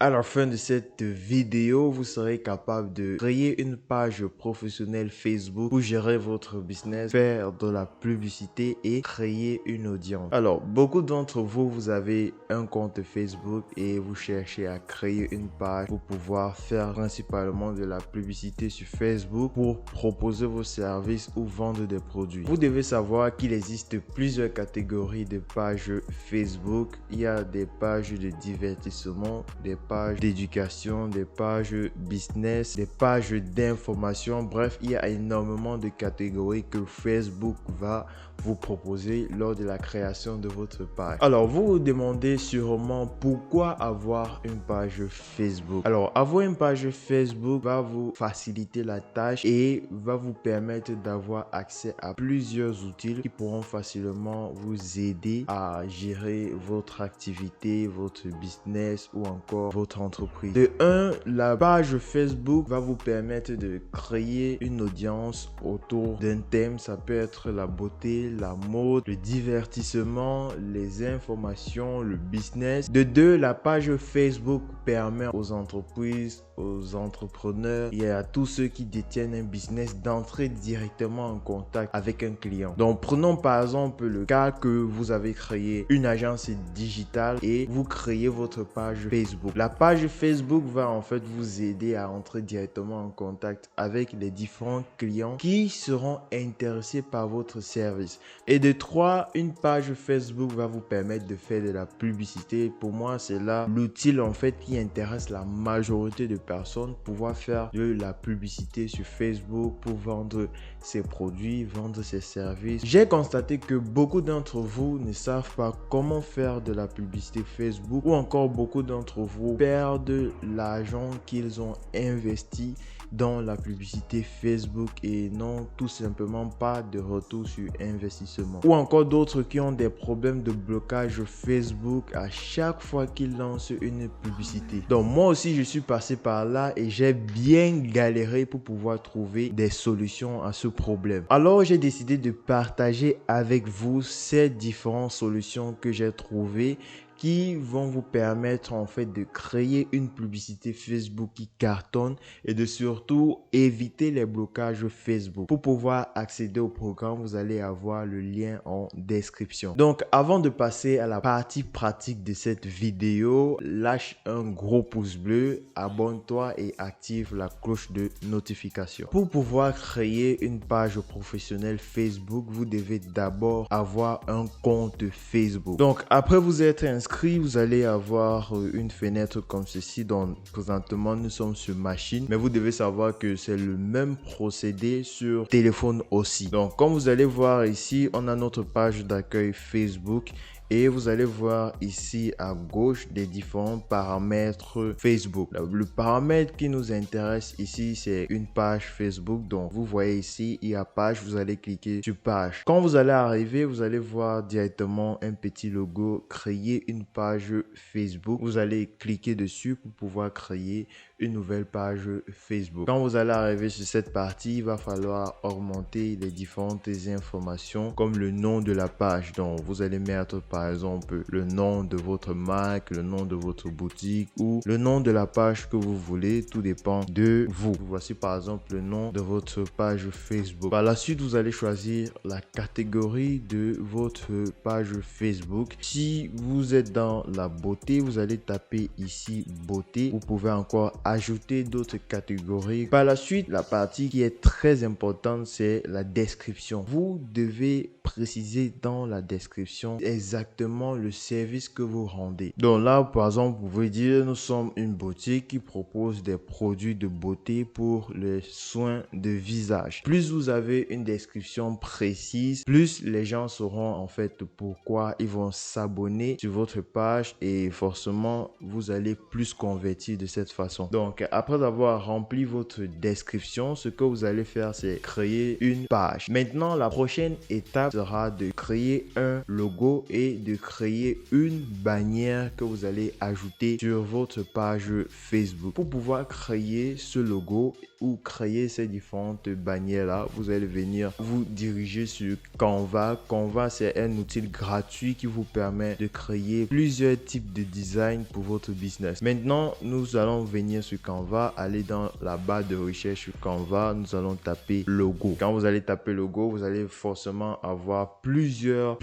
À la fin de cette vidéo, vous serez capable de créer une page professionnelle Facebook pour gérer votre business, faire de la publicité et créer une audience. Alors, beaucoup d'entre vous, vous avez un compte Facebook et vous cherchez à créer une page pour pouvoir faire principalement de la publicité sur Facebook pour proposer vos services ou vendre des produits. Vous devez savoir qu'il existe plusieurs catégories de pages Facebook. Il y a des pages de divertissement, des pages d'éducation, des pages business, des pages d'information. Bref, il y a énormément de catégories que Facebook va vous proposer lors de la création de votre page. Alors, vous vous demandez sûrement pourquoi avoir une page Facebook. Alors, avoir une page Facebook va vous faciliter la tâche et va vous permettre d'avoir accès à plusieurs outils qui pourront facilement vous aider à gérer votre activité, votre business ou encore votre entreprise. De un, la page Facebook va vous permettre de créer une audience autour d'un thème. Ça peut être la beauté, la mode, le divertissement, les informations, le business. De deux, la page Facebook permet aux entreprises, aux entrepreneurs et à tous ceux qui détiennent un business d'entrer directement en contact avec un client. Donc, prenons par exemple le cas que vous avez créé une agence digitale et vous créez votre page Facebook. La page Facebook va en fait vous aider à entrer directement en contact avec les différents clients qui seront intéressés par votre service. Et de trois, une page Facebook va vous permettre de faire de la publicité. Pour moi, c'est là l'outil en fait qui intéresse la majorité de personnes, pouvoir faire de la publicité sur Facebook pour vendre ses produits, vendre ses services. J'ai constaté que beaucoup d'entre vous ne savent pas comment faire de la publicité Facebook ou encore beaucoup d'entre vous perdent l'argent qu'ils ont investi dans la publicité Facebook et n'ont tout simplement pas de retour sur investissement. Ou encore d'autres qui ont des problèmes de blocage Facebook à chaque fois qu'ils lancent une publicité. Donc moi aussi je suis passé par là et j'ai bien galéré pour pouvoir trouver des solutions à ce problème. Alors j'ai décidé de partager avec vous ces différentes solutions que j'ai trouvées qui vont vous permettre en fait de créer une publicité Facebook qui cartonne et de surtout éviter les blocages Facebook. Pour pouvoir accéder au programme, vous allez avoir le lien en description. Donc avant de passer à la partie pratique de cette vidéo, lâche un gros pouce bleu, abonne-toi et active la cloche de notification. Pour pouvoir créer une page professionnelle Facebook, vous devez d'abord avoir un compte Facebook. Donc après vous être inscrit, vous allez avoir une fenêtre comme ceci. Donc présentement nous sommes sur machine, mais vous devez savoir que c'est le même procédé sur téléphone aussi. Donc comme vous allez voir ici, on a notre page d'accueil Facebook et vous allez voir ici à gauche des différents paramètres Facebook. Le paramètre qui nous intéresse ici, c'est une page Facebook. Donc vous voyez ici, il y a page, vous allez cliquer sur page. Quand vous allez arriver, vous allez voir directement un petit logo, créer une page Facebook. Vous allez cliquer dessus pour pouvoir créer une nouvelle page Facebook. Quand vous allez arriver sur cette partie, il va falloir augmenter les différentes informations comme le nom de la page. Donc vous allez mettre par exemple le nom de votre marque, le nom de votre boutique ou le nom de la page que vous voulez. Tout dépend de vous. Voici par exemple le nom de votre page Facebook. Par la suite, vous allez choisir la catégorie de votre page Facebook. Si vous êtes dans la beauté, vous allez taper ici beauté. Vous pouvez encore ajouter d'autres catégories. Par la suite, la partie qui est très importante, c'est la description. Vous devez préciser dans la description exactement le service que vous rendez. Donc là, par exemple, vous pouvez dire nous sommes une boutique qui propose des produits de beauté pour les soins de visage. Plus vous avez une description précise, plus les gens sauront en fait pourquoi ils vont s'abonner sur votre page et forcément vous allez plus convertir de cette façon. Donc après avoir rempli votre description, ce que vous allez faire, c'est créer une page. Maintenant, la prochaine étape sera de créer un logo et de créer une bannière que vous allez ajouter sur votre page Facebook. Pour pouvoir créer ce logo ou créer ces différentes bannières là, vous allez venir vous diriger sur Canva. Canva, c'est un outil gratuit qui vous permet de créer plusieurs types de design pour votre business. Maintenant, nous allons venir sur Canva, aller dans la barre de recherche sur Canva, nous allons taper logo. Quand vous allez taper logo, vous allez forcément avoir plusieurs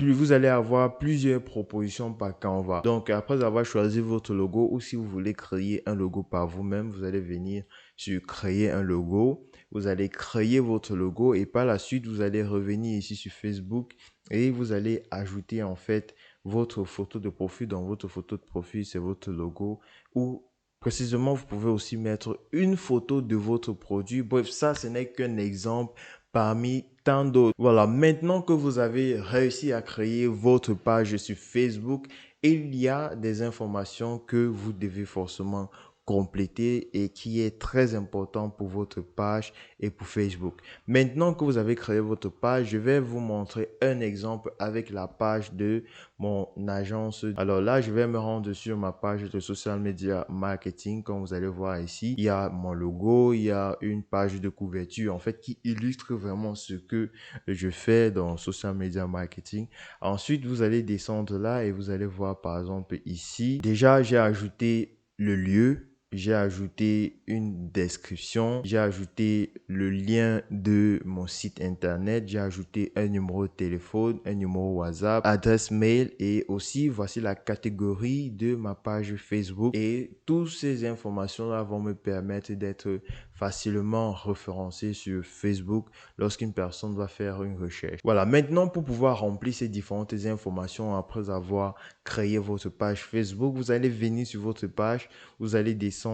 propositions par Canva. Donc, après avoir choisi votre logo, ou si vous voulez créer un logo par vous-même, vous allez venir sur créer un logo. Vous allez créer votre logo et par la suite, vous allez revenir ici sur Facebook et vous allez ajouter en fait votre photo de profil. Dans votre photo de profil, c'est votre logo, ou précisément, vous pouvez aussi mettre une photo de votre produit. Bref, ça, ce n'est qu'un exemple parmi tant d'autres. Voilà, maintenant que vous avez réussi à créer votre page sur Facebook, il y a des informations que vous devez forcément compléter et qui est très important pour votre page et pour Facebook. Maintenant que vous avez créé votre page, je vais vous montrer un exemple avec la page de mon agence. Alors là, je vais me rendre sur ma page de social media marketing. Comme vous allez voir ici, il y a mon logo, il y a une page de couverture en fait qui illustre vraiment ce que je fais dans social media marketing. Ensuite, vous allez descendre là et vous allez voir par exemple ici. Déjà, j'ai ajouté le lieu. J'ai ajouté une description, j'ai ajouté le lien de mon site internet, j'ai ajouté un numéro de téléphone, un numéro WhatsApp, adresse mail et aussi voici la catégorie de ma page Facebook. Et toutes ces informations-là vont me permettre d'être facilement référencé sur Facebook lorsqu'une personne va faire une recherche. Voilà, maintenant pour pouvoir remplir ces différentes informations après avoir créé votre page Facebook, vous allez venir sur votre page, vous allez descendre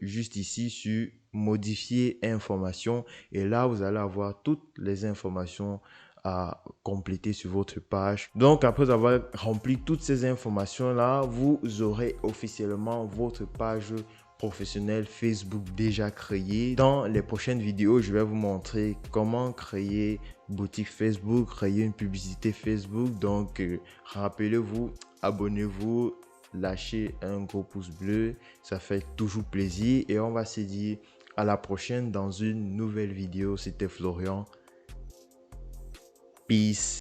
juste ici sur modifier informations et là vous allez avoir toutes les informations à compléter sur votre page. Donc après avoir rempli toutes ces informations là, vous aurez officiellement votre page professionnelle Facebook déjà créée. Dans les prochaines vidéos, je vais vous montrer comment créer une boutique Facebook, créer une publicité Facebook. Donc rappelez-vous, abonnez-vous, lâchez un gros pouce bleu, ça fait toujours plaisir et on va se dire à la prochaine dans une nouvelle vidéo. C'était Florian. Peace.